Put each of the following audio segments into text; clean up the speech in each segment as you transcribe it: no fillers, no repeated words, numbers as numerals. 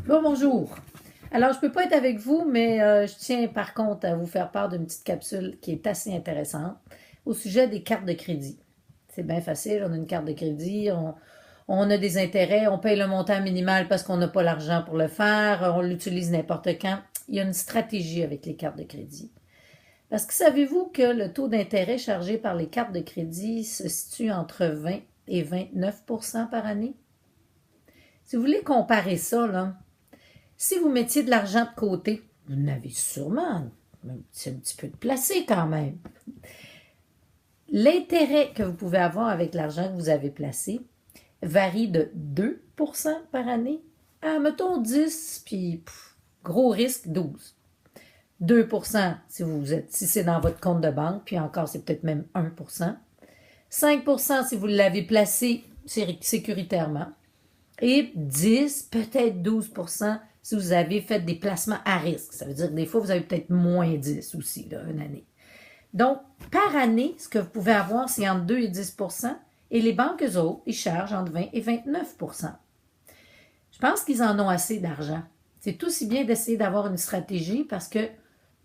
Bon, bonjour. Alors, je ne peux pas être avec vous, mais je tiens par contre à vous faire part d'une petite capsule qui est assez intéressante au sujet des cartes de crédit. C'est bien facile, on a une carte de crédit, on a des intérêts, on paye le montant minimal parce qu'on n'a pas l'argent pour le faire, on l'utilise n'importe quand. Il y a une stratégie avec les cartes de crédit. Parce que savez-vous que le taux d'intérêt chargé par les cartes de crédit se situe entre 20 et 29 par année? Si vous voulez comparer ça, là, si vous mettiez de l'argent de côté, vous en avez sûrement, c'est un petit peu de placé quand même. L'intérêt que vous pouvez avoir avec l'argent que vous avez placé varie de 2% par année à, mettons, 10, puis gros risque, 12. 2% si c'est dans votre compte de banque, puis encore, c'est peut-être même 1%. 5% si vous l'avez placé sécuritairement. Et 10, peut-être 12% si vous avez fait des placements à risque. Ça veut dire que des fois, vous avez peut-être moins 10 aussi, là, une année. Donc, par année, ce que vous pouvez avoir, c'est entre 2 et 10%. Et les banques, eux autres, ils chargent entre 20 et 29%. Je pense qu'ils en ont assez d'argent. C'est aussi bien d'essayer d'avoir une stratégie parce que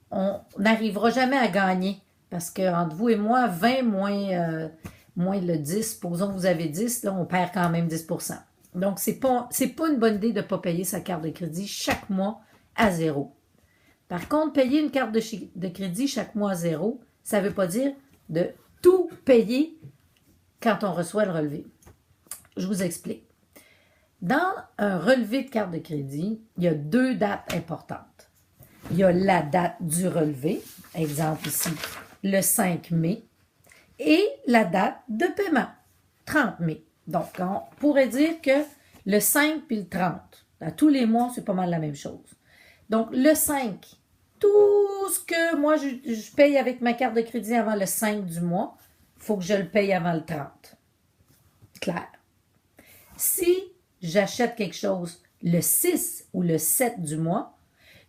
on n'arrivera jamais à gagner. Parce que entre vous et moi, 20 moins le 10, supposons que vous avez 10, là, on perd quand même 10%. Donc, c'est pas une bonne idée de ne pas payer sa carte de crédit chaque mois à zéro. Par contre, payer une carte de crédit chaque mois à zéro, ça ne veut pas dire de tout payer quand on reçoit le relevé. Je vous explique. Dans un relevé de carte de crédit, il y a deux dates importantes. Il y a la date du relevé, exemple ici, le 5 mai, et la date de paiement, 30 mai. Donc, on pourrait dire que le 5 puis le 30, à tous les mois, c'est pas mal la même chose. Donc, le 5, tout ce que moi, je paye avec ma carte de crédit avant le 5 du mois, il faut que je le paye avant le 30. Clair. Si j'achète quelque chose le 6 ou le 7 du mois,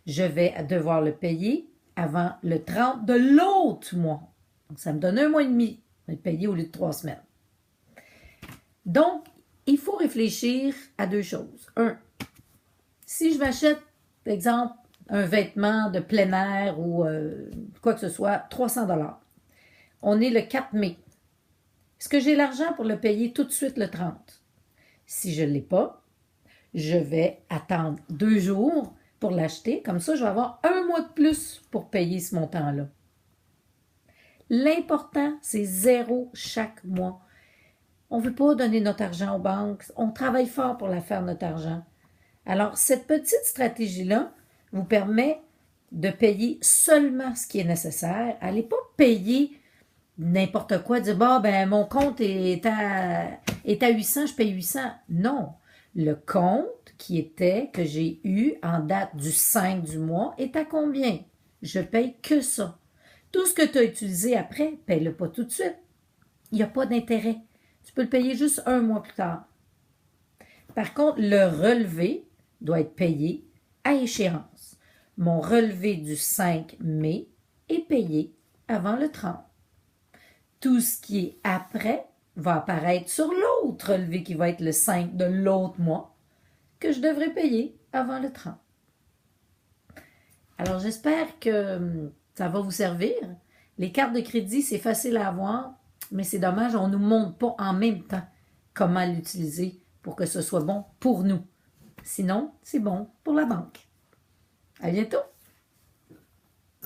je vais devoir le payer avant le 30 de l'autre mois. Donc, ça me donne un mois et demi de le payer au lieu de 3 semaines. Donc, il faut réfléchir à deux choses. Un, si je m'achète, par exemple, un vêtement de plein air ou quoi que ce soit, 300 $. On est le 4 mai. Est-ce que j'ai l'argent pour le payer tout de suite le 30? Si je ne l'ai pas, je vais attendre 2 jours pour l'acheter. Comme ça, je vais avoir un mois de plus pour payer ce montant-là. L'important, c'est zéro chaque mois. On ne veut pas donner notre argent aux banques. On travaille fort pour la faire, notre argent. Alors, cette petite stratégie-là vous permet de payer seulement ce qui est nécessaire. Allez pas payer n'importe quoi, dire, bah, ben, mon compte est à 800, je paye 800. Non. Le compte que j'ai eu en date du 5 du mois est à combien? Je paye que ça. Tout ce que tu as utilisé après, paye-le pas tout de suite. Il n'y a pas d'intérêt. Tu peux le payer juste un mois plus tard. Par contre, le relevé doit être payé à échéance. Mon relevé du 5 mai est payé avant le 30. Tout ce qui est après va apparaître sur l'autre relevé qui va être le 5 de l'autre mois que je devrais payer avant le 30. Alors, j'espère que ça va vous servir. Les cartes de crédit, c'est facile à avoir, mais c'est dommage, on ne nous montre pas en même temps comment l'utiliser pour que ce soit bon pour nous. Sinon, c'est bon pour la banque. À bientôt!